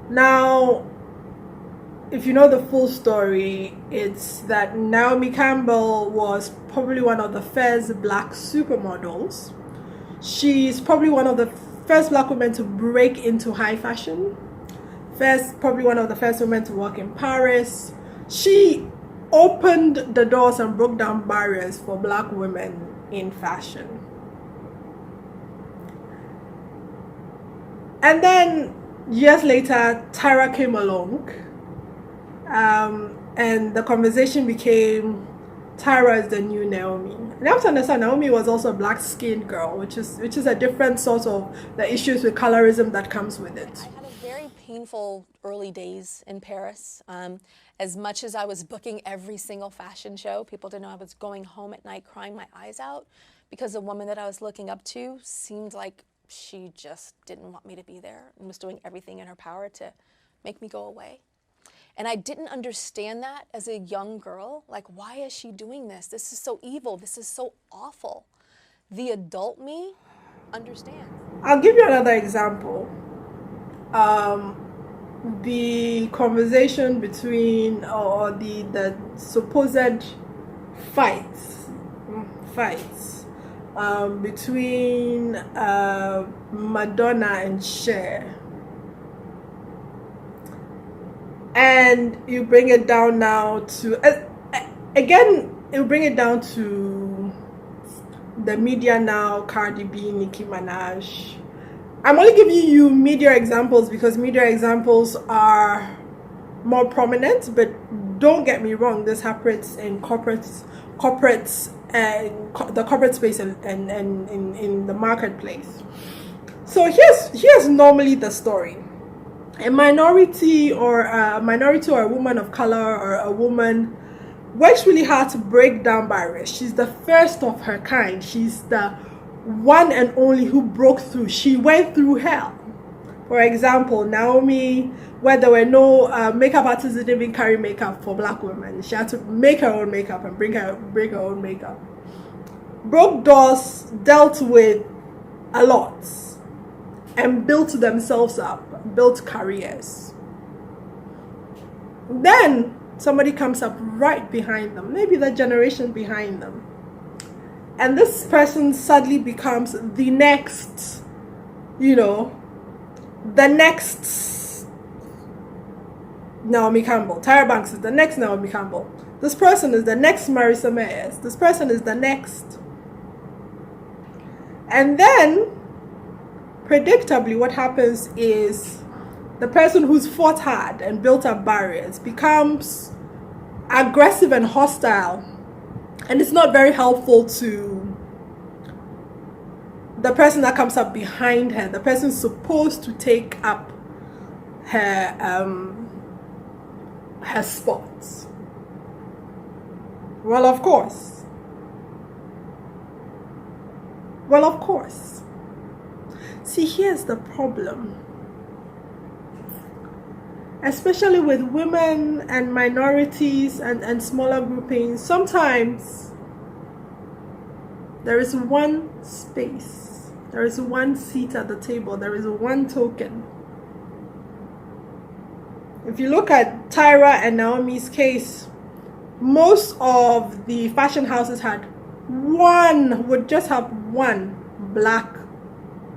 Now, if you know the full story, it's that Naomi Campbell was probably one of the first black supermodels. She's probably one of the first black women to break into high fashion. Probably one of the first women to work in Paris. She opened the doors and broke down barriers for black women in fashion. And then years later, Tyra came along, and the conversation became Tyra is the new Naomi. And you have to understand, Naomi was also a black-skinned girl, which is a different sort of the issues with colorism that comes with it. I had a very painful early days in Paris. As much as I was booking every single fashion show, people didn't know I was going home at night crying my eyes out because the woman that I was looking up to seemed like she just didn't want me to be there and was doing everything in her power to make me go away. And I didn't understand that as a young girl. Like, why is she doing this? This is so evil. This is so awful. The adult me understands. I'll give you another example. The conversation between, or the supposed fights between Madonna and Cher. And you bring it down now to, again, you bring it down to the media now, Cardi B, Nicki Minaj. I'm only giving you media examples because media examples are more prominent, but don't get me wrong, this happens in corporates and the corporate space and in the marketplace. So here's normally the story. A minority or a woman of color or a woman works really hard to break down barriers. She's the first of her kind. She's the one and only who broke through. She went through hell. For example, Naomi, where there were no makeup artists didn't even carry makeup for black women. She had to make her own makeup and bring her own makeup. Broke doors, dealt with a lot, and built themselves up, built careers. Then somebody comes up right behind them, maybe the generation behind them. And this person suddenly becomes the next, the next Naomi Campbell. Tyra Banks is the next Naomi Campbell. This person is the next Marissa Meyers. This person is the next. And then, predictably, what happens is the person who's fought hard and built up barriers becomes aggressive and hostile. And it's not very helpful to the person that comes up behind her, the person supposed to take up her spots. Well, of course. See, here's the problem. Especially with women and minorities and smaller groupings, sometimes there is one space, there is one seat at the table, there is one token. If you look at Tyra and Naomi's case, most of the fashion houses would just have one black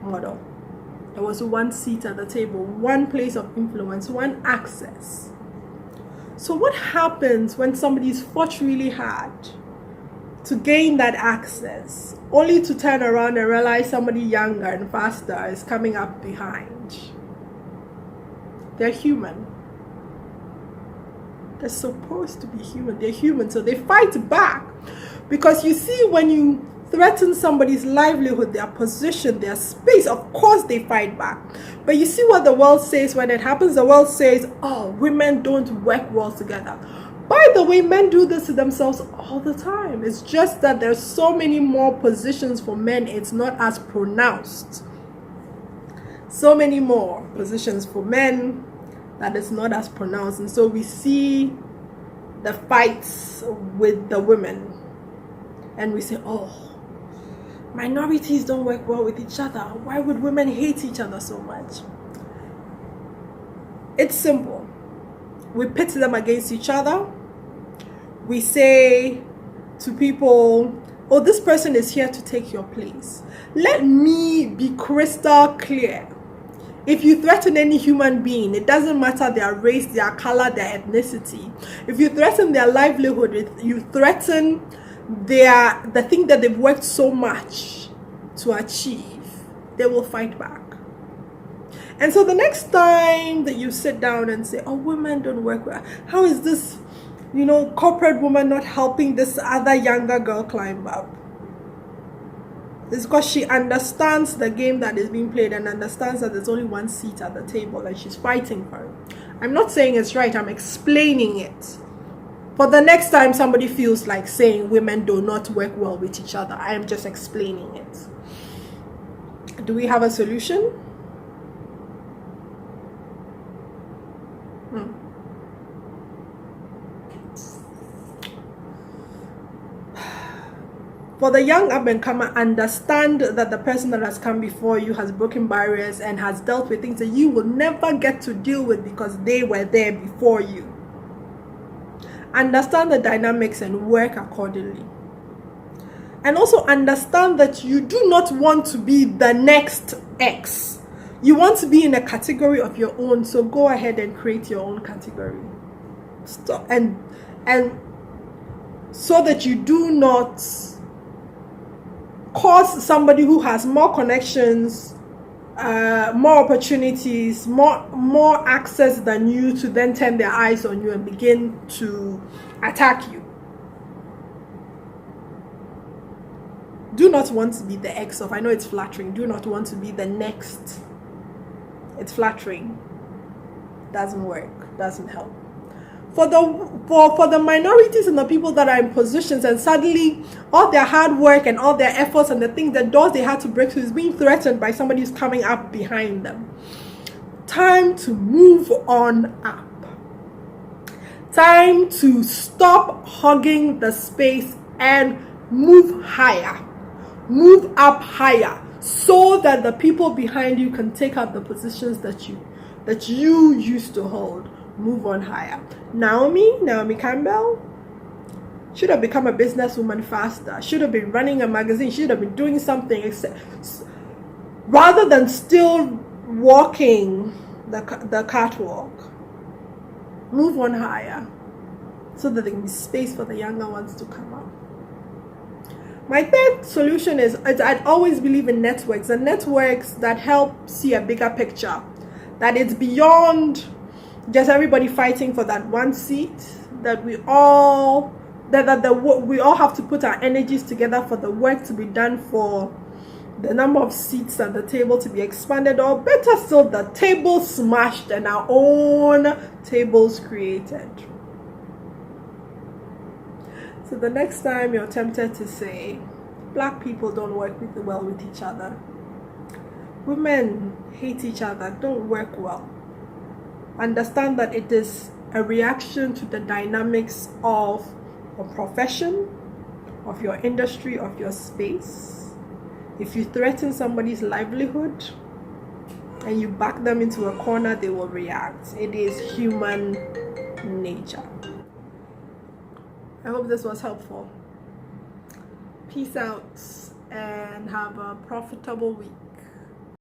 model. There was one seat at the table, one place of influence, one access. So what happens when somebody's fought really hard to gain that access, only to turn around and realize somebody younger and faster is coming up behind? They're human. They're supposed to be human. They're human, so they fight back. Because you see, when you threaten somebody's livelihood, their position, their space, of course they fight back. But you see what the world says when it happens? The world says, oh, women don't work well together. By the way, men do this to themselves all the time. It's just that there's so many more positions for men, it's not as pronounced. So many more positions for men that it's not as pronounced. And so we see the fights with the women. And we say, oh, minorities don't work well with each other. Why would women hate each other so much? It's simple. We pit them against each other. We say to people, oh, this person is here to take your place. Let me be crystal clear. If you threaten any human being, it doesn't matter their race, their color, their ethnicity. If you threaten their livelihood, if you threaten the thing that they've worked so much to achieve, they will fight back. And so the next time that you sit down and say, oh, women don't work well, how is this, corporate woman not helping this other younger girl climb up? It's because she understands the game that is being played and understands that there's only one seat at the table and she's fighting for it. I'm not saying it's right, I'm explaining it. For the next time somebody feels like saying women do not work well with each other, I am just explaining it. Do we have a solution? For the young up-and-comer, understand that the person that has come before you has broken barriers and has dealt with things that you will never get to deal with because they were there before you. Understand the dynamics and work accordingly. And also understand that you do not want to be the next X. You want to be in a category of your own, so go ahead and create your own category. Stop and so that you do not cause somebody who has more connections, more opportunities, more access than you to then turn their eyes on you and begin to attack you. Do not want to be the X of, I know it's flattering, do not want to be the next. It's flattering. Doesn't work, doesn't help. For the minorities and the people that are in positions and suddenly all their hard work and all their efforts and the things, the doors they had to break through is being threatened by somebody who's coming up behind them. Time to move on up. Time to stop hogging the space and move higher. Move up higher so that the people behind you can take up the positions that you used to hold. Move on higher. Naomi Campbell should have become a businesswoman faster. Should have been running a magazine. Should have been doing something rather than still walking the catwalk. Move on higher so that there can be space for the younger ones to come up. My third solution is I'd always believe in networks, and networks that help see a bigger picture, that it's beyond just everybody fighting for that one seat, that we all have to put our energies together for the work to be done, for the number of seats at the table to be expanded, or better still, the table smashed and our own tables created. So the next time you're tempted to say, black people don't work well with each other, women hate each other, don't work well, understand that it is a reaction to the dynamics of a profession, of your industry, of your space. If you threaten somebody's livelihood and you back them into a corner, they will react. It is human nature. I hope this was helpful. Peace out and have a profitable week.